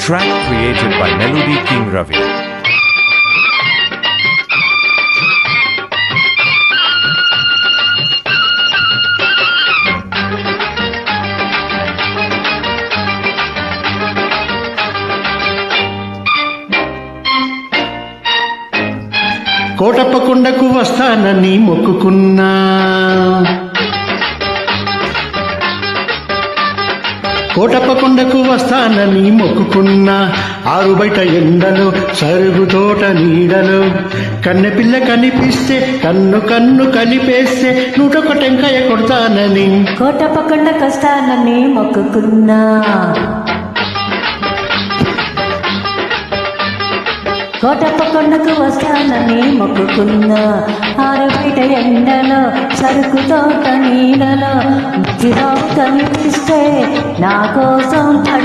Track created by Melody King Ravi. కోటప్పకొండకు వస్తానని మొక్కుకున్నా, కోటప్పకొండకు వస్తానని మొక్కుకున్నా, ఆరు బయట ఎండలో సరుగు తోట నీడలో కన్నెపిల్ల కనిపిస్తే కన్ను కన్ను కలిపేస్తే 101 టెంకాయ కొడతానని కోటప్పకొండకు వస్తానని మొక్కుకున్నా, కోటప్పకొండకు వస్తానని మొక్కుకున్నా, ఆరు బయట ఎండలో సరుకు తోట నీడలో చిరాకు కనిపిస్తే నా కోసం